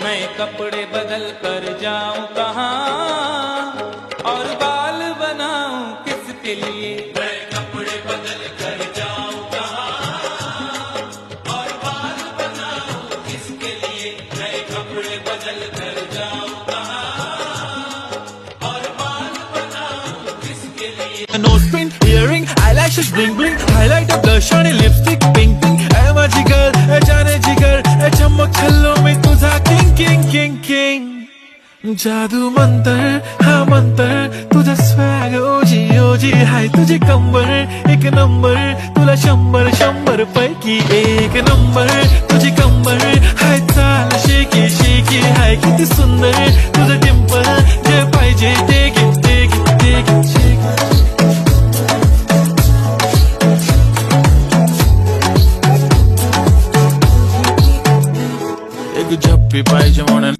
मैं कपड़े बदल कर जाऊं कहाँ और बाल बनाऊं किसके लिए। मैं कपड़े बदल कर जाऊं कहाँ और बाल बनाऊं किसके लिए। मैं कपड़े बदल कर जाऊं कहाँ और बाल बनाऊं किसके लिए। Nose pin, earring, eyelashes bling bling, highlighter, blush आणि lipstick pink pink. ए माझी girl, ए जाने जिगर, ए चमक छल्लो में तुझा king king king king. जादू मंतर हा मंतर तुझा स्वॅग ओजी ओजी हाय तुझी कंबर एक नंबर तुला 100 पैकी एक नंबर तुझी कंबर हाय चाल शेकी शेकी हाय किती सुंदर तुझं टिम्पल जे पाहिजे ते घे ते घे ते घे शेकी. एक झप्पी पाहिजे म्हणून